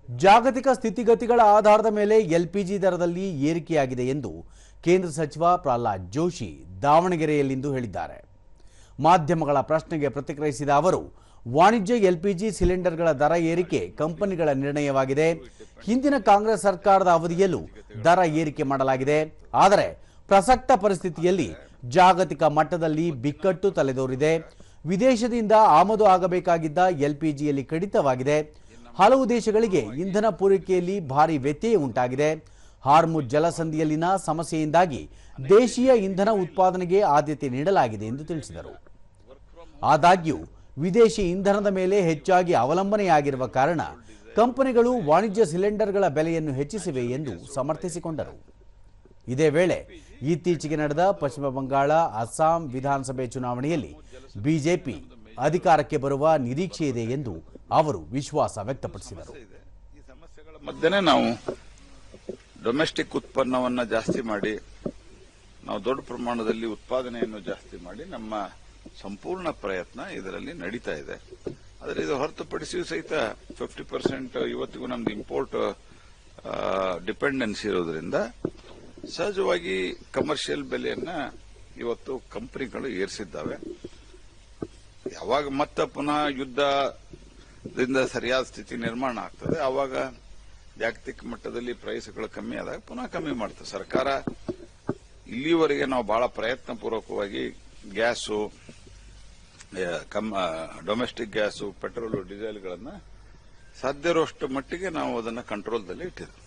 ಜಾಗತಿಕ ಸ್ಥಿತಿಗತಿಗಳ ಆಧಾರದ ಮೇಲೆ ಎಲ್ಪಿಜಿ ದರದಲ್ಲಿ ಏರಿಕೆಯಾಗಿದೆ ಎಂದು ಕೇಂದ್ರ ಸಚಿವ ಪ್ರಹ್ಲಾದ್ ಜೋಶಿ ದಾವಣಗೆರೆಯಲ್ಲಿಂದು ಹೇಳಿದ್ದಾರೆ. ಮಾಧ್ಯಮಗಳ ಪ್ರಶ್ನೆಗೆ ಪ್ರತಿಕ್ರಿಯಿಸಿದ ಅವರು, ವಾಣಿಜ್ಯ ಎಲ್ಪಿಜಿ ಸಿಲಿಂಡರ್ಗಳ ದರ ಏರಿಕೆ ಕಂಪನಿಗಳ ನಿರ್ಣಯವಾಗಿದೆ. ಹಿಂದಿನ ಕಾಂಗ್ರೆಸ್ ಸರ್ಕಾರದ ಅವಧಿಯಲ್ಲೂ ದರ ಏರಿಕೆ ಮಾಡಲಾಗಿದೆ. ಆದರೆ ಪ್ರಸಕ್ತ ಪರಿಸ್ಥಿತಿಯಲ್ಲಿ ಜಾಗತಿಕ ಮಟ್ಟದಲ್ಲಿ ಬಿಕ್ಕಟ್ಟು ತಲೆದೋರಿದೆ. ವಿದೇಶದಿಂದ ಆಮದು ಆಗಬೇಕಾಗಿದ್ದ ಎಲ್ಪಿಜಿಯಲ್ಲಿ ಕಡಿತವಾಗಿದೆ. ಹಲವು ದೇಶಗಳಿಗೆ ಇಂಧನ ಪೂರೈಕೆಯಲ್ಲಿ ಭಾರಿ ವ್ಯತ್ಯಯ ಉಂಟಾಗಿದೆ. ಹಾರ್ಮುಜ್ ಜಲಸಂಧಿಯಲ್ಲಿನ ಸಮಸ್ಯೆಯಿಂದಾಗಿ ದೇಶೀಯ ಇಂಧನ ಉತ್ಪಾದನೆಗೆ ಆದ್ಯತೆ ನೀಡಲಾಗಿದೆ ಎಂದು ತಿಳಿಸಿದರು. ಆದಾಗ್ಯೂ ವಿದೇಶಿ ಇಂಧನದ ಮೇಲೆ ಹೆಚ್ಚಾಗಿ ಅವಲಂಬನೆಯಾಗಿರುವ ಕಾರಣ ಕಂಪನಿಗಳು ವಾಣಿಜ್ಯ ಸಿಲಿಂಡರ್ಗಳ ಬೆಲೆಯನ್ನು ಹೆಚ್ಚಿಸಿವೆ ಎಂದು ಸಮರ್ಥಿಸಿಕೊಂಡರು. ಇದೇ ವೇಳೆ ಇತ್ತೀಚೆಗೆ ನಡೆದ ಪಶ್ಚಿಮ ಬಂಗಾಳ, ಅಸ್ಸಾಂ ವಿಧಾನಸಭೆ ಚುನಾವಣೆಯಲ್ಲಿ ಬಿಜೆಪಿ ಅಧಿಕಾರಕ್ಕೆ ಬರುವ ನಿರೀಕ್ಷೆ ಇದೆ ಎಂದು ಅವರು ವಿಶ್ವಾಸ ವ್ಯಕ್ತಪಡಿಸಿದರು. ಈ ಸಮಸ್ಯೆಗಳ ಮಧ್ಯೆ ನಾವು ಡೊಮೆಸ್ಟಿಕ್ ಉತ್ಪನ್ನವನ್ನು ಜಾಸ್ತಿ ಮಾಡಿ, ನಾವು ದೊಡ್ಡ ಪ್ರಮಾಣದಲ್ಲಿ ಉತ್ಪಾದನೆಯನ್ನು ಜಾಸ್ತಿ ಮಾಡಿ ನಮ್ಮ ಸಂಪೂರ್ಣ ಪ್ರಯತ್ನ ಇದರಲ್ಲಿ ನಡೀತಾ ಇದೆ. ಆದರೆ ಇದು ಹೊರತುಪಡಿಸಿಯೂ ಸಹಿತ 50% ಇವತ್ತಿಗೂ ನಮ್ದು ಇಂಪೋರ್ಟ್ ಡಿಪೆಂಡೆನ್ಸಿ ಇರೋದ್ರಿಂದ ಸಹಜವಾಗಿ ಕಮರ್ಷಿಯಲ್ ಬೆಲೆಯನ್ನ ಇವತ್ತು ಕಂಪನಿಗಳು ಏರಿಸಿದ್ದಾವೆ. ಯಾವಾಗ ಮತ್ತೆ ಪುನಃ ಯುದ್ಧದಿಂದ ಸರಿಯಾದ ಸ್ಥಿತಿ ನಿರ್ಮಾಣ ಆಗ್ತದೆ, ಆವಾಗ ಜಾಗತಿಕ ಮಟ್ಟದಲ್ಲಿ ಪ್ರೈಸ್ಗಳು ಕಮ್ಮಿ ಆದಾಗ ಪುನಃ ಕಮ್ಮಿ ಮಾಡ್ತದೆ ಸರ್ಕಾರ. ಇಲ್ಲಿವರೆಗೆ ನಾವು ಬಹಳ ಪ್ರಯತ್ನ ಪೂರ್ವಕವಾಗಿ ಗ್ಯಾಸು, ಡೊಮೆಸ್ಟಿಕ್ ಗ್ಯಾಸು, ಪೆಟ್ರೋಲು, ಡೀಸೆಲ್ಗಳನ್ನು ಸಾಧ್ಯ ಇರುವಷ್ಟು ಮಟ್ಟಿಗೆ ನಾವು ಅದನ್ನು ಕಂಟ್ರೋಲ್ದಲ್ಲಿ ಇಟ್ಟಿದ್ದೇವೆ.